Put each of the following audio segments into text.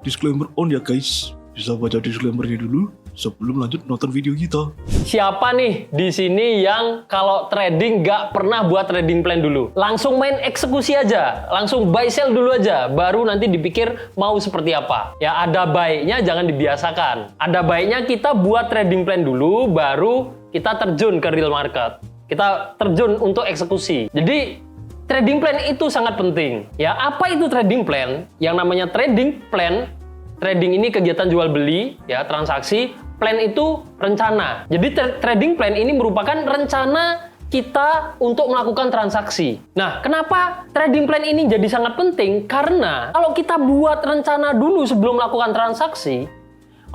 disclaimer on ya guys. Bisa baca disclaimernya dulu sebelum lanjut nonton video kita. Siapa nih di sini yang kalau trading nggak pernah buat trading plan dulu? Langsung main eksekusi aja, langsung buy sell dulu aja, baru nanti dipikir mau seperti apa. Ya ada baiknya jangan dibiasakan. Ada baiknya kita buat trading plan dulu, baru kita terjun ke real market. Kita terjun untuk eksekusi. Jadi trading plan itu sangat penting. Ya apa itu trading plan? Yang namanya trading plan. Trading ini kegiatan jual beli, ya transaksi. Plan itu rencana. Jadi trading plan ini merupakan rencana kita untuk melakukan transaksi. Nah, kenapa trading plan ini jadi sangat penting? Karena kalau kita buat rencana dulu sebelum melakukan transaksi,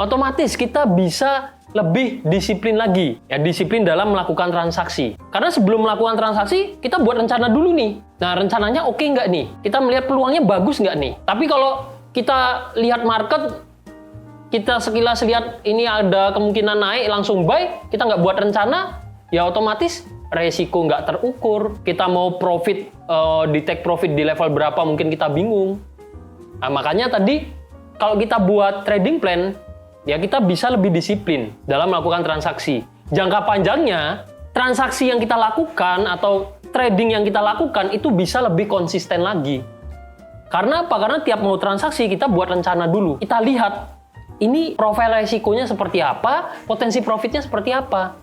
otomatis kita bisa lebih disiplin lagi. Ya, disiplin dalam melakukan transaksi. Karena sebelum melakukan transaksi, kita buat rencana dulu nih. Nah, rencananya oke nggak nih? Kita melihat peluangnya bagus nggak nih? Tapi kalau kita lihat market, kita sekilas lihat ini ada kemungkinan naik, langsung buy, kita nggak buat rencana, ya otomatis resiko nggak terukur. Kita mau profit, di take profit di level berapa, mungkin kita bingung. Nah, makanya tadi, kalau kita buat trading plan, ya kita bisa lebih disiplin dalam melakukan transaksi. Jangka panjangnya, transaksi yang kita lakukan atau trading yang kita lakukan itu bisa lebih konsisten lagi. Karena apa? Karena tiap mau transaksi kita buat rencana dulu. Kita lihat ini profil resikonya seperti apa, potensi profitnya seperti apa.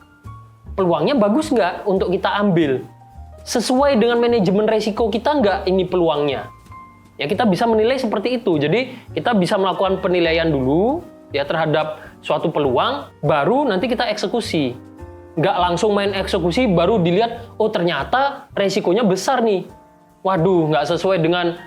Peluangnya bagus nggak untuk kita ambil? Sesuai dengan manajemen resiko kita nggak ini peluangnya? Ya kita bisa menilai seperti itu. Jadi kita bisa melakukan penilaian dulu ya terhadap suatu peluang, baru nanti kita eksekusi. Nggak langsung main eksekusi baru dilihat, oh ternyata resikonya besar nih. Waduh, nggak sesuai dengan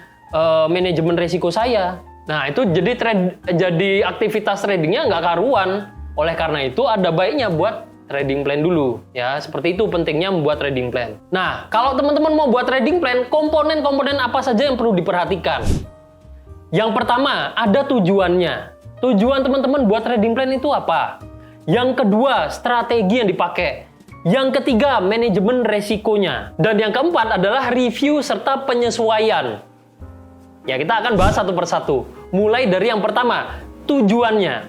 manajemen resiko saya. Nah, itu jadi aktivitas tradingnya nggak karuan. Oleh karena itu, ada baiknya buat trading plan dulu. Ya, seperti itu pentingnya membuat trading plan. Nah, kalau teman-teman mau buat trading plan, komponen-komponen apa saja yang perlu diperhatikan? Yang pertama, ada tujuannya. Tujuan teman-teman buat trading plan itu apa? Yang kedua, strategi yang dipakai. Yang ketiga, manajemen resikonya. Dan yang keempat adalah review serta penyesuaian. Ya, kita akan bahas satu persatu. Mulai dari yang pertama, tujuannya.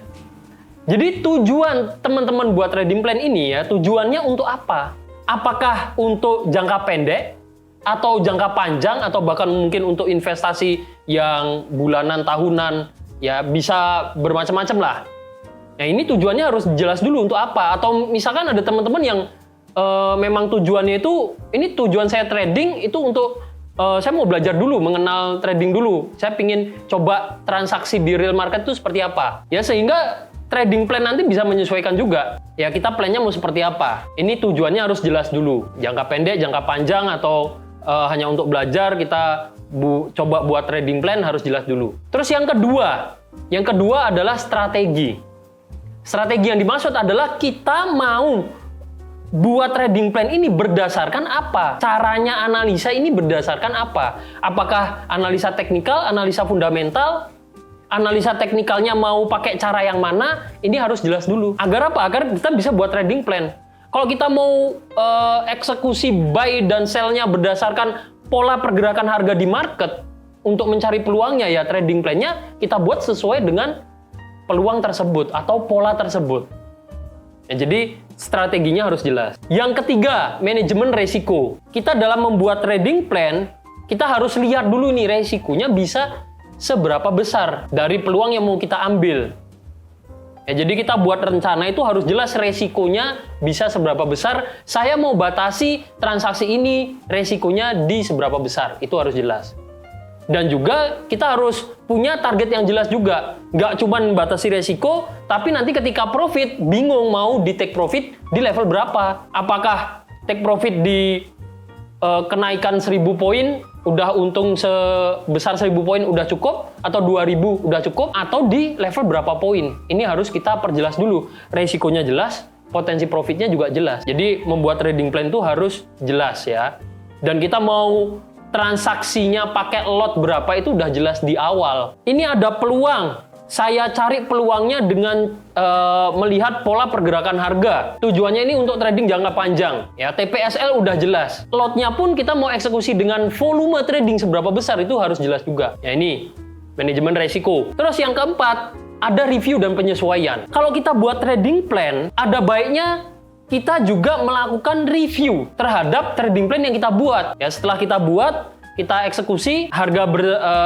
Jadi tujuan teman-teman buat trading plan ini ya, tujuannya untuk apa? Apakah untuk jangka pendek, atau jangka panjang, atau bahkan mungkin untuk investasi yang bulanan, tahunan, ya bisa bermacam-macam lah. Nah, ini tujuannya harus jelas dulu untuk apa. Atau misalkan ada teman-teman yang memang tujuannya itu, ini tujuan saya trading itu untuk saya mau belajar dulu, mengenal trading dulu. Saya pingin coba transaksi di real market itu seperti apa. Ya, sehingga trading plan nanti bisa menyesuaikan juga. Ya, kita plannya mau seperti apa. Ini tujuannya harus jelas dulu. Jangka pendek, jangka panjang, atau hanya untuk belajar, kita coba buat trading plan harus jelas dulu. Terus yang kedua adalah strategi. Strategi yang dimaksud adalah kita mau buat trading plan ini berdasarkan apa? Caranya analisa ini berdasarkan apa? Apakah analisa teknikal, analisa fundamental? Analisa teknikalnya mau pakai cara yang mana? Ini harus jelas dulu. Agar apa? Agar kita bisa buat trading plan. Kalau kita mau eksekusi buy dan sell-nya berdasarkan pola pergerakan harga di market untuk mencari peluangnya, ya trading plan-nya kita buat sesuai dengan peluang tersebut atau pola tersebut. Ya, jadi strateginya harus jelas. Yang ketiga, manajemen resiko. Kita dalam membuat trading plan, kita harus lihat dulu nih resikonya bisa seberapa besar dari peluang yang mau kita ambil. Ya, jadi kita buat rencana itu harus jelas resikonya bisa seberapa besar. Saya mau batasi transaksi ini, resikonya di seberapa besar. Itu harus jelas. Dan juga kita harus punya target yang jelas juga. Nggak cuma batasi resiko, tapi nanti ketika profit, bingung mau di take profit di level berapa. Apakah take profit di kenaikan 1000 poin, udah untung sebesar 1000 poin udah cukup, atau 2000 udah cukup, atau di level berapa poin. Ini harus kita perjelas dulu. Resikonya jelas, potensi profitnya juga jelas. Jadi membuat trading plan itu harus jelas ya. Dan kita mau transaksinya pakai lot berapa itu udah jelas di awal. Ini ada peluang. Saya cari peluangnya dengan melihat pola pergerakan harga. Tujuannya ini untuk trading jangka panjang. Ya, TPSL udah jelas. Lotnya pun kita mau eksekusi dengan volume trading seberapa besar itu harus jelas juga. Ya, ini manajemen resiko. Terus yang keempat, ada review dan penyesuaian. Kalau kita buat trading plan, ada baiknya kita juga melakukan review terhadap trading plan yang kita buat. Ya, setelah kita buat, kita eksekusi, harga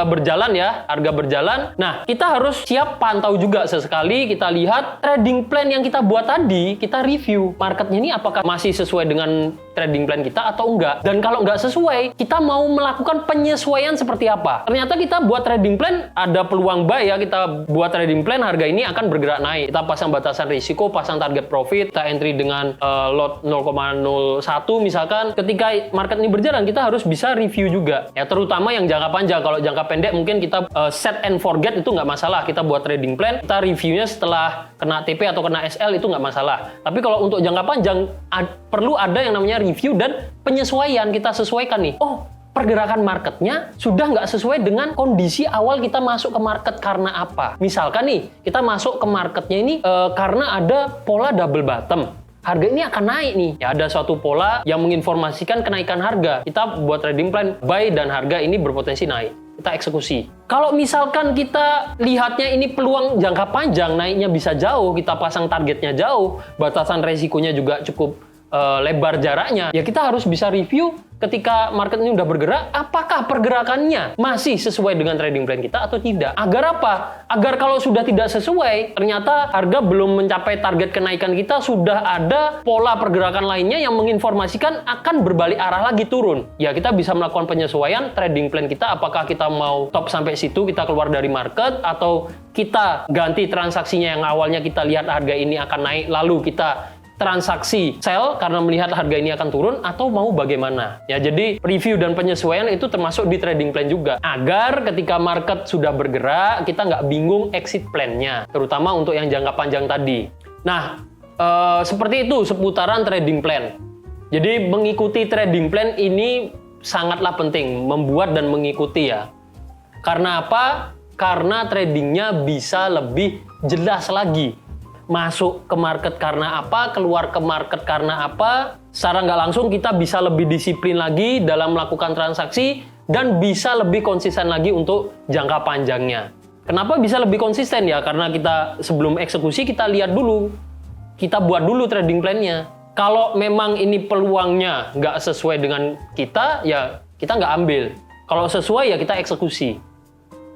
berjalan ya, harga berjalan. Nah, kita harus siap pantau juga sesekali, kita lihat trading plan yang kita buat tadi, kita review. Marketnya ini apakah masih sesuai dengan trading plan kita atau enggak. Dan kalau enggak sesuai, kita mau melakukan penyesuaian seperti apa. Ternyata kita buat trading plan, ada peluang buy ya, kita buat trading plan, harga ini akan bergerak naik. Kita pasang batasan risiko, pasang target profit, kita entry dengan lot 0,01 misalkan. Ketika market ini berjalan, kita harus bisa review juga. Ya, terutama yang jangka panjang. Kalau jangka pendek mungkin kita set and forget, itu nggak masalah. Kita buat trading plan, kita reviewnya setelah kena TP atau kena SL, itu nggak masalah. Tapi kalau untuk jangka panjang, perlu ada yang namanya review dan penyesuaian. Kita sesuaikan nih, oh pergerakan marketnya sudah nggak sesuai dengan kondisi awal kita masuk ke market karena apa. Misalkan nih, kita masuk ke marketnya ini karena ada pola double bottom. Harga ini akan naik nih. Ya, ada suatu pola yang menginformasikan kenaikan harga. Kita buat trading plan buy dan harga ini berpotensi naik. Kita eksekusi. Kalau misalkan kita lihatnya ini peluang jangka panjang, naiknya bisa jauh, kita pasang targetnya jauh, batasan resikonya juga cukup lebar jaraknya, ya kita harus bisa review ketika market ini udah bergerak, apakah pergerakannya masih sesuai dengan trading plan kita atau tidak. Agar apa? Agar kalau sudah tidak sesuai, ternyata harga belum mencapai target kenaikan kita, sudah ada pola pergerakan lainnya yang menginformasikan akan berbalik arah lagi turun. Ya, kita bisa melakukan penyesuaian trading plan kita, apakah kita mau top sampai situ, kita keluar dari market, atau kita ganti transaksinya yang awalnya kita lihat harga ini akan naik, lalu kita transaksi sell karena melihat harga ini akan turun, atau mau bagaimana. Ya, jadi review dan penyesuaian itu termasuk di trading plan juga. Agar ketika market sudah bergerak, kita nggak bingung exit plan-nya, terutama untuk yang jangka panjang tadi. Nah, seperti itu seputaran trading plan. Jadi mengikuti trading plan ini sangatlah penting, membuat dan mengikuti ya. Karena apa? Karena tradingnya bisa lebih jelas lagi. Masuk ke market karena apa, keluar ke market karena apa. Secara nggak langsung kita bisa lebih disiplin lagi dalam melakukan transaksi dan bisa lebih konsisten lagi untuk jangka panjangnya. Kenapa bisa lebih konsisten ya? Karena kita sebelum eksekusi kita lihat dulu, kita buat dulu trading plan-nya. Kalau memang ini peluangnya nggak sesuai dengan kita, ya kita nggak ambil. Kalau sesuai ya kita eksekusi.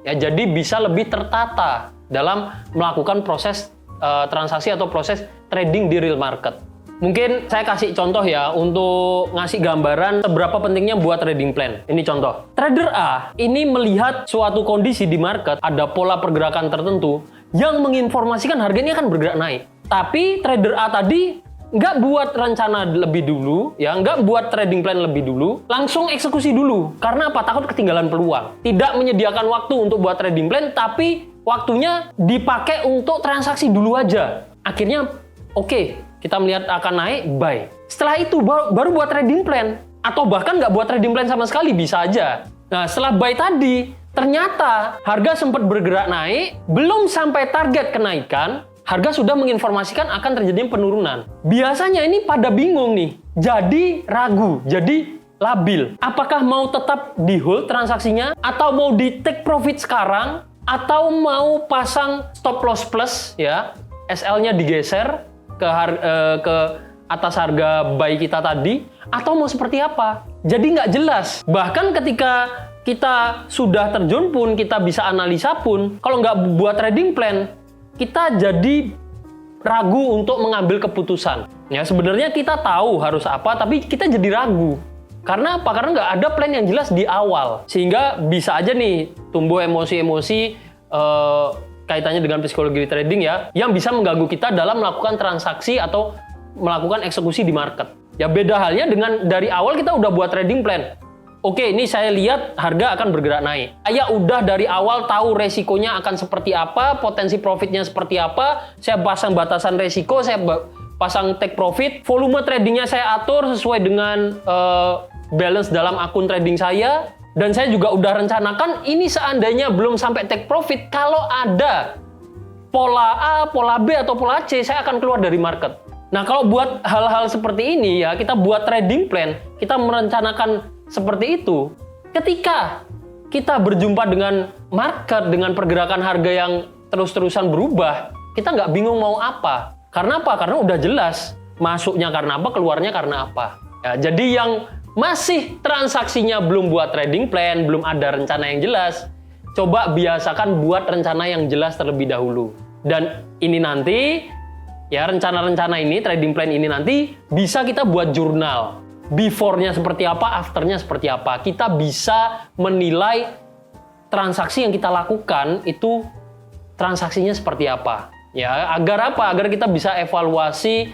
Ya, jadi bisa lebih tertata dalam melakukan proses transaksi atau proses trading di real market. Mungkin saya kasih contoh ya untuk ngasih gambaran seberapa pentingnya buat trading plan. Ini contoh. Trader A ini melihat suatu kondisi di market, ada pola pergerakan tertentu yang menginformasikan harga ini akan bergerak naik. Tapi trader A tadi nggak buat rencana lebih dulu, ya nggak buat trading plan lebih dulu, langsung eksekusi dulu. Karena apa? Takut ketinggalan peluang. Tidak menyediakan waktu untuk buat trading plan, tapi waktunya dipakai untuk transaksi dulu aja. Akhirnya, oke, kita melihat akan naik, buy. Setelah itu baru buat trading plan. Atau bahkan nggak buat trading plan sama sekali, bisa aja. Nah, setelah buy tadi, ternyata harga sempat bergerak naik, belum sampai target kenaikan, harga sudah menginformasikan akan terjadi penurunan. Biasanya ini pada bingung nih, jadi ragu, jadi labil. Apakah mau tetap di hold transaksinya, atau mau di take profit sekarang, atau mau pasang stop loss plus ya, SL-nya digeser ke atas harga buy kita tadi, atau mau seperti apa? Jadi nggak jelas. Bahkan ketika kita sudah terjun pun, kita bisa analisa pun, kalau nggak buat trading plan, kita jadi ragu untuk mengambil keputusan. Ya, sebenarnya kita tahu harus apa, tapi kita jadi ragu. Karena apa? Karena nggak ada plan yang jelas di awal. Sehingga bisa aja nih tumbuh emosi-emosi kaitannya dengan psikologi trading ya, yang bisa mengganggu kita dalam melakukan transaksi atau melakukan eksekusi di market. Ya, beda halnya dengan dari awal kita udah buat trading plan. Oke, ini saya lihat harga akan bergerak naik. Saya udah dari awal tahu resikonya akan seperti apa, potensi profitnya seperti apa, saya pasang batasan resiko, saya pasang take profit, volume tradingnya saya atur sesuai dengan balance dalam akun trading saya, dan saya juga udah rencanakan ini seandainya belum sampai take profit, kalau ada pola A, pola B, atau pola C, saya akan keluar dari market. Nah, kalau buat hal-hal seperti ini ya, kita buat trading plan, kita merencanakan seperti itu. Ketika kita berjumpa dengan market, dengan pergerakan harga yang terus-terusan berubah, kita nggak bingung mau apa. Karena apa? Karena udah jelas masuknya karena apa, keluarnya karena apa. Ya, jadi yang masih transaksinya belum buat trading plan, belum ada rencana yang jelas, coba biasakan buat rencana yang jelas terlebih dahulu. Dan ini nanti, ya rencana-rencana ini, trading plan ini nanti bisa kita buat jurnal. Before-nya seperti apa, after-nya seperti apa. Kita bisa menilai transaksi yang kita lakukan itu transaksinya seperti apa. Ya, agar apa? Agar kita bisa evaluasi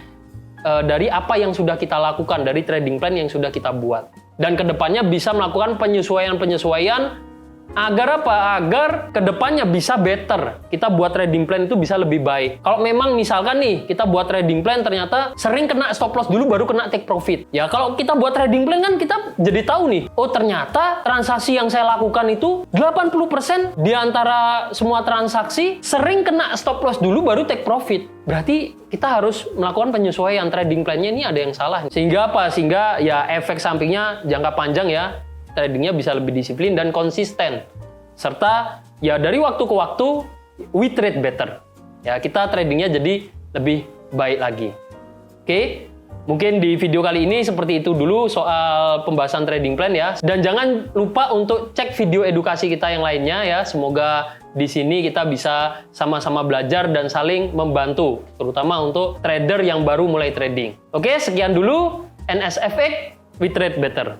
dari apa yang sudah kita lakukan, dari trading plan yang sudah kita buat. Dan kedepannya bisa melakukan penyesuaian-penyesuaian agar apa? Agar kedepannya bisa better. Kita buat trading plan itu bisa lebih baik. Kalau memang misalkan nih, kita buat trading plan ternyata sering kena stop loss dulu baru kena take profit. Ya kalau kita buat trading plan kan kita jadi tahu nih, oh ternyata transaksi yang saya lakukan itu 80% di antara semua transaksi sering kena stop loss dulu baru take profit. Berarti kita harus melakukan penyesuaian trading plan-nya ini ada yang salah. Sehingga apa? Sehingga ya efek sampingnya jangka panjang ya, tradingnya bisa lebih disiplin dan konsisten. Serta ya dari waktu ke waktu, we trade better. Ya kita tradingnya jadi lebih baik lagi. Oke, mungkin di video kali ini seperti itu dulu soal pembahasan trading plan ya. Dan jangan lupa untuk cek video edukasi kita yang lainnya ya. Semoga di sini kita bisa sama-sama belajar dan saling membantu. Terutama untuk trader yang baru mulai trading. Oke, sekian dulu NSFX, we trade better.